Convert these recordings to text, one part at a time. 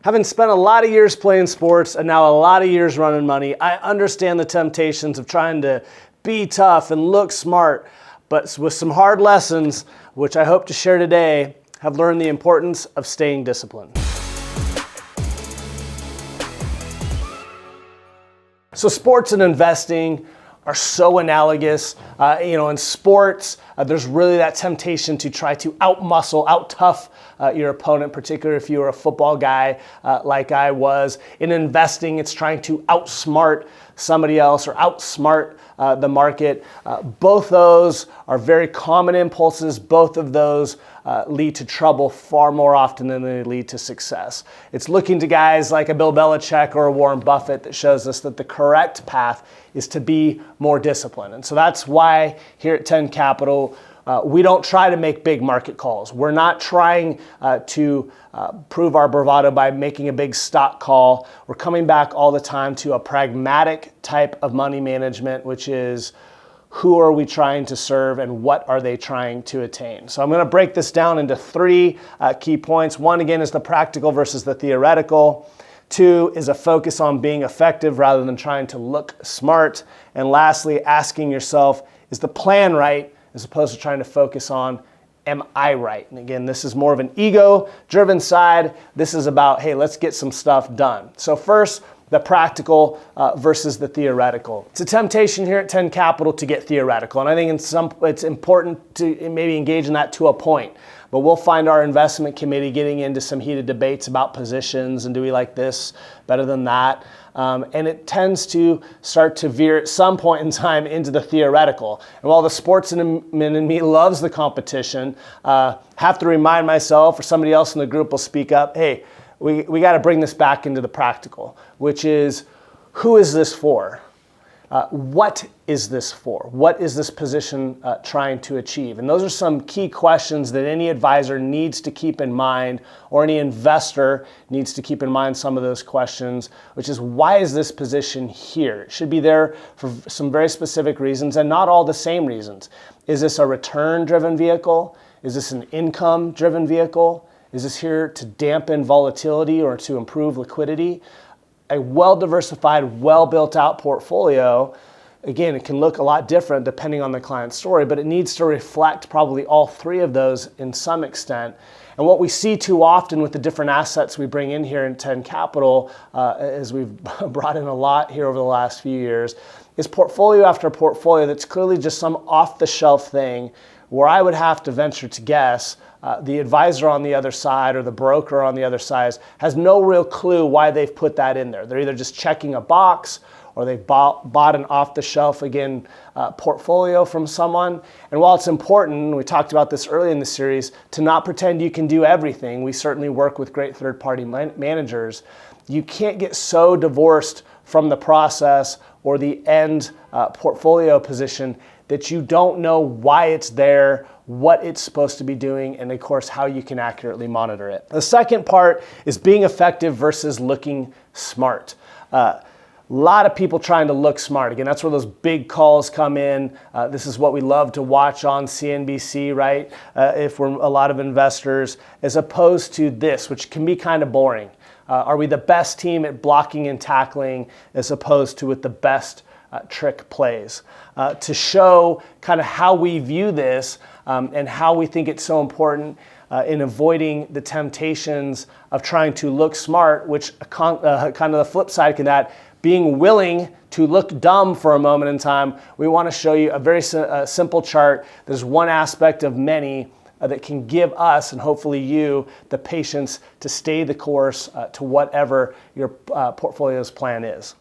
Having spent a lot of years playing sports and now a lot of years running money, I understand the temptations of trying to be tough and look smart, but with some hard lessons, which I hope to share today, have learned the importance of staying disciplined. So sports and investing are so analogous. In sports, there's really that temptation to try to out-muscle, out-tough your opponent, particularly if you're a football guy like I was. In investing, it's trying to outsmart somebody else or outsmart the market. Both those are very common impulses. Both of those lead to trouble far more often than they lead to success. It's looking to guys like a Bill Belichick or a Warren Buffett that shows us that the correct path is to be more disciplined. And so that's why here at 10 Capital, we don't try to make big market calls. We're not trying to prove our bravado by making a big stock call. We're coming back all the time to a pragmatic type of money management, which is who are we trying to serve and what are they trying to attain? So I'm going to break this down into three key points. One, again, is the practical versus the theoretical. Two is a focus on being effective rather than trying to look smart. And lastly, asking yourself, is the plan right, as opposed to trying to focus on, am I right? And again, this is more of an ego-driven side. This is about, hey, let's get some stuff done. So first, the practical versus the theoretical. It's a temptation here at 10 Capital to get theoretical, and I think it's important to maybe engage in that to a point. But we'll find our investment committee getting into some heated debates about positions and do we like this better than that? And it tends to start to veer at some point in time into the theoretical. And while the sportsman in me loves the competition, have to remind myself or somebody else in the group will speak up, hey, we got to bring this back into the practical, which is, who is this for? What is this for? What is this position trying to achieve? And those are some key questions that any advisor needs to keep in mind, or any investor needs to keep in mind some of those questions, which is, why is this position here? It should be there for some very specific reasons and not all the same reasons. Is this a return-driven vehicle? Is this an income-driven vehicle? Is this here to dampen volatility or to improve liquidity? A well-diversified, well-built-out portfolio, again, it can look a lot different depending on the client's story, but it needs to reflect probably all three of those in some extent. And what we see too often with the different assets we bring in here in 10 Capital, as we've brought in a lot here over the last few years, is portfolio after portfolio that's clearly just some off-the-shelf thing where I would have to venture to guess the advisor on the other side or the broker on the other side has no real clue why they've put that in there. They're either just checking a box or they've bought an off-the-shelf, again, portfolio from someone. And while it's important, we talked about this early in the series, to not pretend you can do everything. We certainly work with great third-party managers. You can't get so divorced from the process or the end portfolio position that you don't know why it's there, what it's supposed to be doing, and of course, how you can accurately monitor it. The second part is being effective versus looking smart. A lot of people trying to look smart. Again, that's where those big calls come in. This is what we love to watch on CNBC, right? If we're a lot of investors, as opposed to this, which can be kind of boring. Are we the best team at blocking and tackling as opposed to with the best trick plays? To show kind of how we view this and how we think it's so important in avoiding the temptations of trying to look smart, which kind of the flip side of that, being willing to look dumb for a moment in time. We want to show you a very simple chart. There's one aspect of many that can give us, and hopefully you, the patience to stay the course to whatever your portfolio's plan is.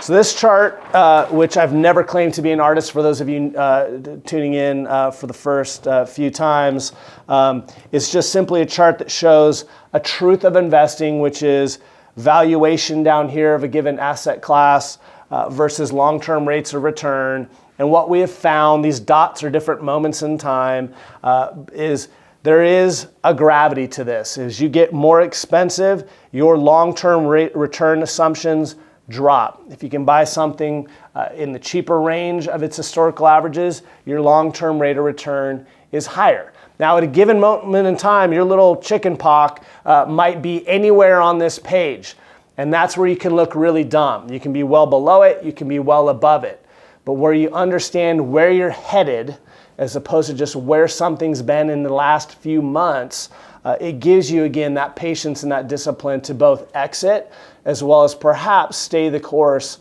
So this chart, which I've never claimed to be an artist for those of you tuning in for the first few times, is just simply a chart that shows a truth of investing, which is valuation down here of a given asset class versus long-term rates of return. And what we have found, these dots are different moments in time, is there is a gravity to this. As you get more expensive, your long-term rate return assumptions drop. If you can buy something in the cheaper range of its historical averages, your long-term rate of return is higher. Now, at a given moment in time, your little chicken pox might be anywhere on this page. And that's where you can look really dumb. You can be well below it, you can be well above it. But where you understand where you're headed, as opposed to just where something's been in the last few months, it gives you, again, that patience and that discipline to both exit as well as perhaps stay the course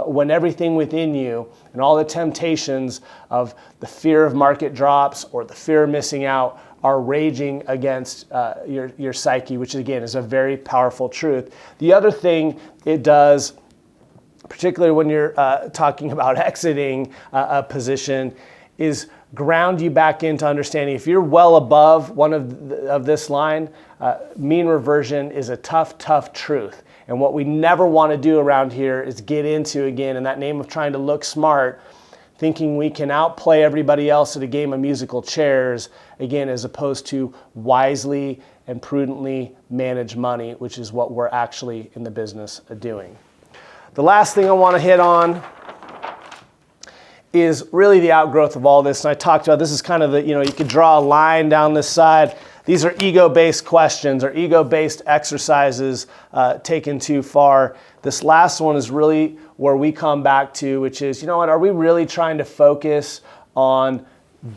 when everything within you and all the temptations of the fear of market drops or the fear of missing out are raging against your psyche, which again is a very powerful truth. The other thing it does, particularly when you're talking about exiting a position, is ground you back into understanding if you're well above one of this line, mean reversion is a tough truth. And what we never want to do around here is get into, again, in that name of trying to look smart, thinking we can outplay everybody else at a game of musical chairs, again, as opposed to wisely and prudently manage money, which is what we're actually in the business of doing. The last thing I want to hit on is really the outgrowth of all this. And I talked about this is kind of the, you could draw a line down this side. These are ego-based questions or ego-based exercises taken too far. This last one is really where we come back to, which is, are we really trying to focus on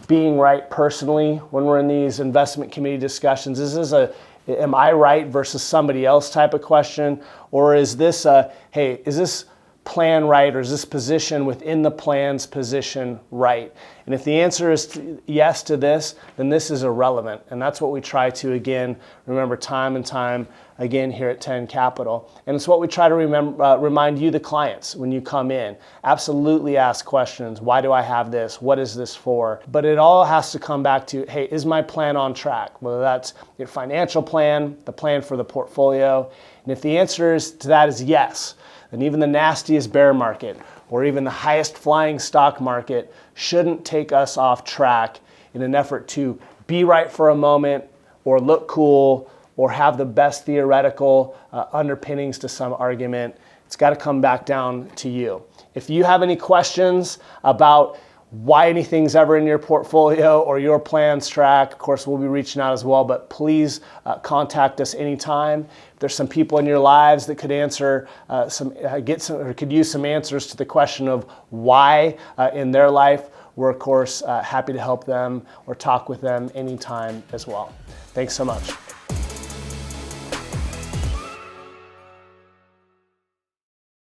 being right personally when we're in these investment committee discussions? Is this am I right versus somebody else type of question? Or is this hey, is this plan right, or is this position within the plan's position right? And if the answer is yes to this, then this is irrelevant. And that's what we try to, again, remember time and time again here at 10 Capital. And it's what we try to remind you, the clients, when you come in. Absolutely ask questions. Why do I have this? What is this for? But it all has to come back to, hey, is my plan on track? Whether that's your financial plan, the plan for the portfolio. And if the answer to that is yes, then even the nastiest bear market or even the highest flying stock market shouldn't take us off track in an effort to be right for a moment or look cool or have the best theoretical underpinnings to some argument. It's got to come back down to you. If you have any questions about why anything's ever in your portfolio or your plan's track, of course, we'll be reaching out as well, but please contact us anytime. If there's some people in your lives that could answer could use some answers to the question of why in their life, we're of course happy to help them or talk with them anytime as well. Thanks so much.